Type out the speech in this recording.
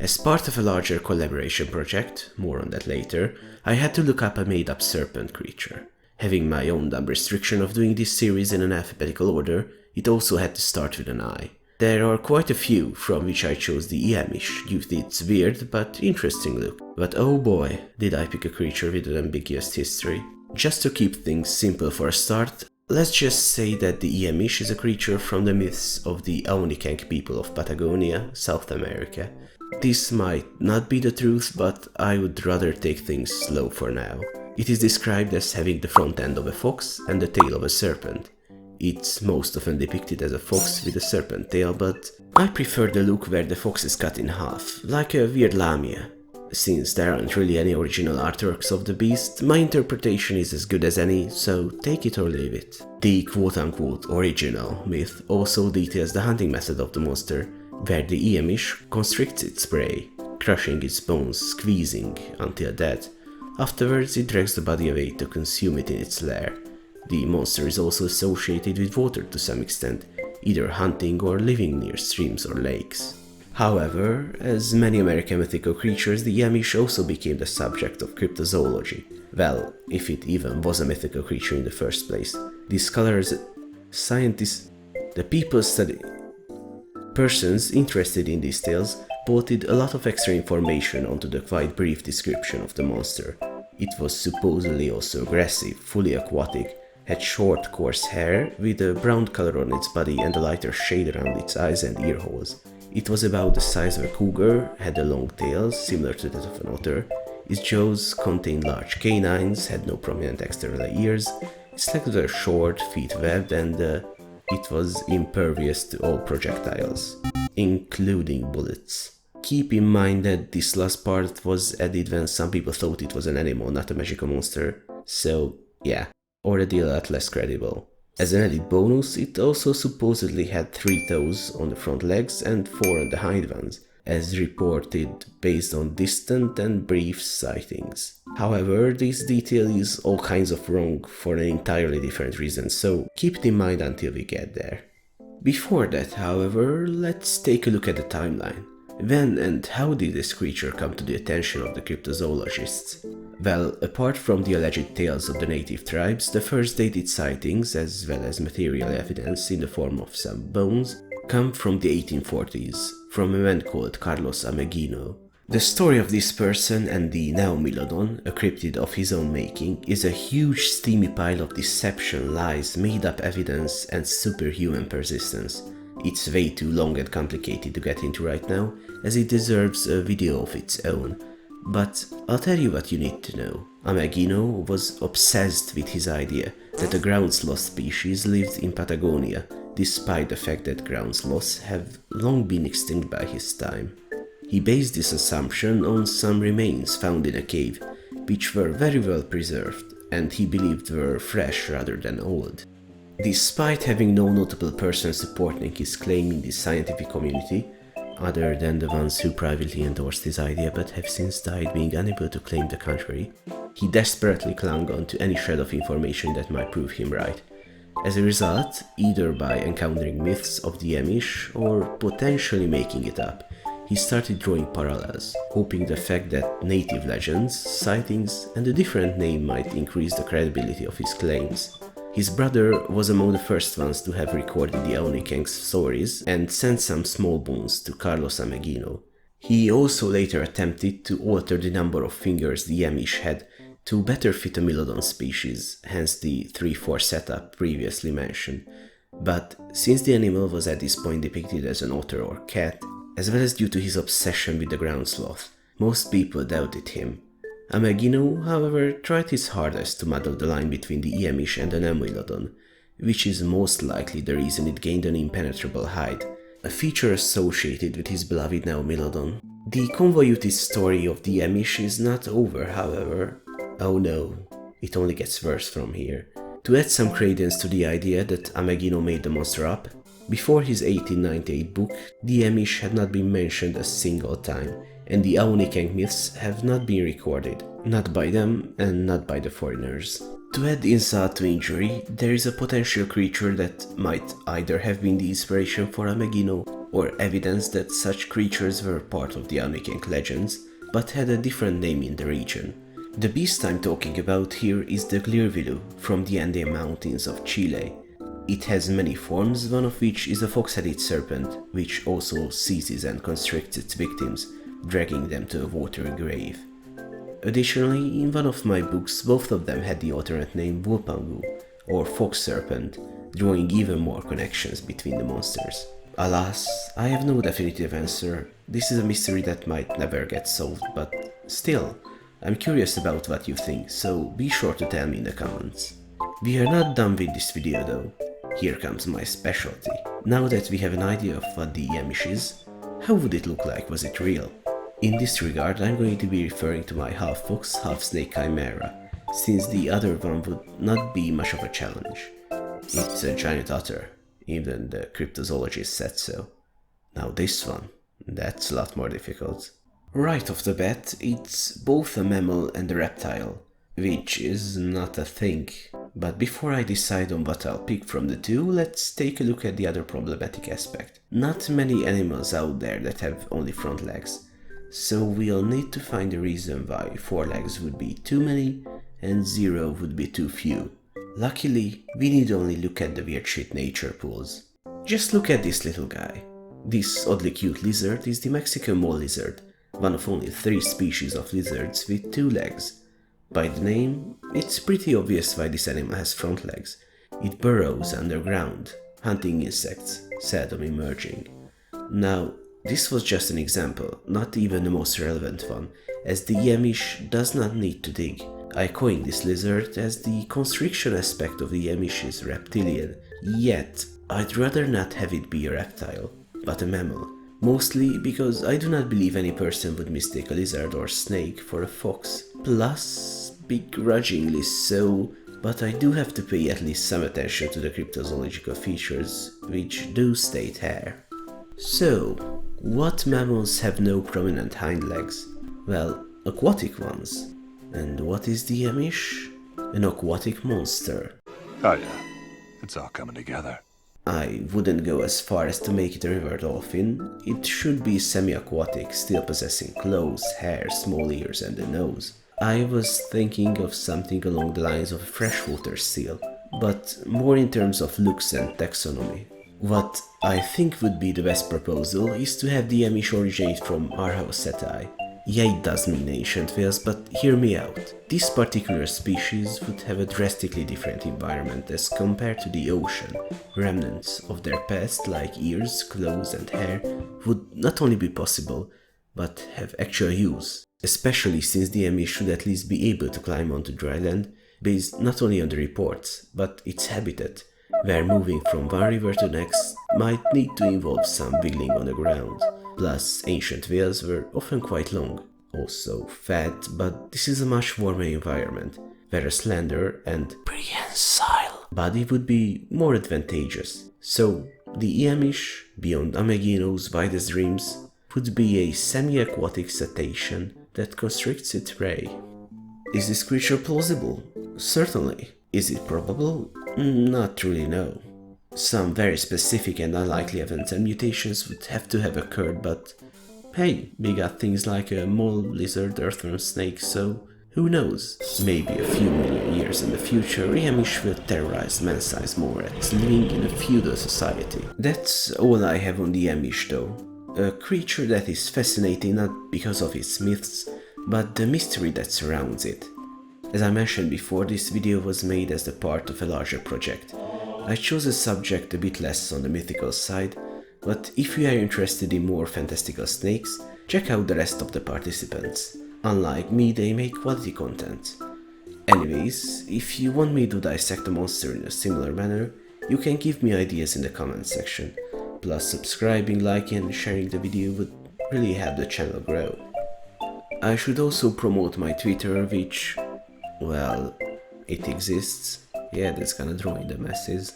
As part of a larger collaboration project, more on that later, I had to look up a made-up serpent creature. Having my own dumb restriction of doing this series in an alphabetical order, it also had to start with an I. There are quite a few, from which I chose the Iemisch due to its weird but interesting look. But oh boy, did I pick a creature with an ambiguous history. Just to keep things simple for a start, let's just say that the Iemisch is a creature from the myths of the Aonikank people of Patagonia, South America. This might not be the truth, but I would rather take things slow for now. It is described as having the front end of a fox and the tail of a serpent. It's most often depicted as a fox with a serpent tail, but I prefer the look where the fox is cut in half, like a weird lamia. Since there aren't really any original artworks of the beast, my interpretation is as good as any, so take it or leave it. The quote-unquote original myth also details the hunting method of the monster, where the Iemisch constricts its prey, crushing its bones, squeezing until death. Afterwards, it drags the body away to consume it in its lair. The monster is also associated with water to some extent, either hunting or living near streams or lakes. However, as many American mythical creatures, the Iemisch also became the subject of cryptozoology. Well, if it even was a mythical creature in the first place. The scholars, scientists, the people persons interested in these tales bolted a lot of extra information onto the quite brief description of the monster. It was supposedly also aggressive, fully aquatic, had short, coarse hair with a brown color on its body and a lighter shade around its eyes and ear holes. It was about the size of a cougar, had a long tail similar to that of an otter. Its jaws contained large canines, had no prominent external ears. Its legs were short, feet webbed, and it was impervious to all projectiles, including bullets. Keep in mind that this last part was added when some people thought it was an animal, not a magical monster. So yeah, already a lot less credible. As an added bonus, it also supposedly had 3 toes on the front legs and 4 on the hind ones, as reported based on distant and brief sightings. However, this detail is all kinds of wrong for an entirely different reason, so keep it in mind until we get there. Before that, however, let's take a look at the timeline. When and how did this creature come to the attention of the cryptozoologists? Well, apart from the alleged tales of the native tribes, the first dated sightings, as well as material evidence in the form of some bones, come from the 1840s, from a man called Carlos Ameghino. The story of this person and the Neomylodon, a cryptid of his own making, is a huge steamy pile of deception, lies, made-up evidence, and superhuman persistence. It's way too long and complicated to get into right now, as it deserves a video of its own. But I'll tell you what you need to know. Ameghino was obsessed with his idea that a ground sloth species lived in Patagonia, despite the fact that ground sloths have long been extinct by his time. He based this assumption on some remains found in a cave, which were very well preserved, and he believed were fresh rather than old. Despite having no notable person supporting his claim in the scientific community, other than the ones who privately endorsed his idea but have since died being unable to claim the contrary, he desperately clung on to any shred of information that might prove him right. As a result, either by encountering myths of the Iemisch or potentially making it up, he started drawing parallels, hoping the fact that native legends, sightings, and a different name might increase the credibility of his claims. His brother was among the first ones to have recorded the Aonikank's stories and sent some small bones to Carlos Ameghino. He also later attempted to alter the number of fingers the Iemisch had to better fit a Mylodon species, hence the 3-4 setup previously mentioned. But since the animal was at this point depicted as an otter or cat, as well as due to his obsession with the ground sloth, most people doubted him. Ameghino, however, tried his hardest to muddle the line between the Iemisch and the Neomylodon, which is most likely the reason it gained an impenetrable hide, a feature associated with his beloved Neomylodon. The convoluted story of the Iemisch is not over, however. Oh no, it only gets worse from here. To add some credence to the idea that Ameghino made the monster up, before his 1898 book, the Iemisch had not been mentioned a single time, and the Aonikank myths have not been recorded, not by them and not by the foreigners. To add insult to injury, there is a potential creature that might either have been the inspiration for Ameghino or evidence that such creatures were part of the Almecanic legends, but had a different name in the region. The beast I'm talking about here is the glirvilu from the Andean mountains of Chile. It has many forms, one of which is a fox-headed serpent, which also seizes and constricts its victims, dragging them to a watery grave. Additionally, in one of my books, both of them had the alternate name Wulpangu, or fox serpent, drawing even more connections between the monsters. Alas, I have no definitive answer. This is a mystery that might never get solved, but still, I'm curious about what you think, so be sure to tell me in the comments. We are not done with this video though. Here comes my specialty. Now that we have an idea of what the Iemisch is, how would it look like was it real? In this regard, I'm going to be referring to my half fox, half snake chimera, since the other one would not be much of a challenge. It's a giant otter, even the cryptozoologist said so. Now this one, that's a lot more difficult. Right off the bat, it's both a mammal and a reptile, which is not a thing. But before I decide on what I'll pick from the two, let's take a look at the other problematic aspect. Not many animals out there that have only front legs, so we'll need to find a reason why 4 legs would be too many and 0 would be too few. Luckily, we need only look at the weird shit nature pools. Just look at this little guy. This oddly cute lizard is the Mexican mole lizard, one of only 3 species of lizards with 2 legs. By the name, it's pretty obvious why this animal has front legs. It burrows underground, hunting insects, seldom emerging. Now, this was just an example, not even the most relevant one, as the Iemisch does not need to dig. I coined this lizard as the constriction aspect of the Iemisch is reptilian, yet I'd rather not have it be a reptile, but a mammal. Mostly because I do not believe any person would mistake a lizard or snake for a fox. Plus, begrudgingly so, but I do have to pay at least some attention to the cryptozoological features, which do state hair. So, what mammals have no prominent hind legs? Well, aquatic ones. And what is the Iemisch? An aquatic monster. Oh yeah, it's all coming together. I wouldn't go as far as to make it a river dolphin. It should be semi-aquatic, still possessing claws, hair, small ears and a nose. I was thinking of something along the lines of a freshwater seal, but more in terms of looks and taxonomy. What I think would be the best proposal is to have the Iemisch originate from Archaeoceti. Yeah, it does mean ancient whales, but hear me out. This particular species would have a drastically different environment as compared to the ocean. Remnants of their past, like ears, claws and hair, would not only be possible, but have actual use. Especially since the Iemisch should at least be able to climb onto dry land, based not only on the reports, but its habitat, where moving from one river to the next might need to involve some wiggling on the ground. Plus, ancient whales were often quite long, also fat, but this is a much warmer environment, where a slender and prehensile body would be more advantageous. So, the Iemisch, beyond Ameghino's wildest dreams, would be a semi-aquatic cetacean that constricts its prey. Is this creature plausible? Certainly. Is it probable? Not really, no. Some very specific and unlikely events and mutations would have to have occurred, but hey, we got things like a mole, lizard, earthworm, snake, so who knows? Maybe a few million years in the future, Iemisch will terrorize man-sized morats living in a feudal society. That's all I have on the Iemisch though. A creature that is fascinating not because of its myths, but the mystery that surrounds it. As I mentioned before, this video was made as the part of a larger project. I chose a subject a bit less on the mythical side, but if you are interested in more fantastical snakes, check out the rest of the participants. Unlike me, they make quality content. Anyways, if you want me to dissect a monster in a similar manner, you can give me ideas in the comments section. Plus subscribing, liking and sharing the video would really help the channel grow. I should also promote my Twitter, which, well, it exists. Yeah, that's gonna draw in the masses.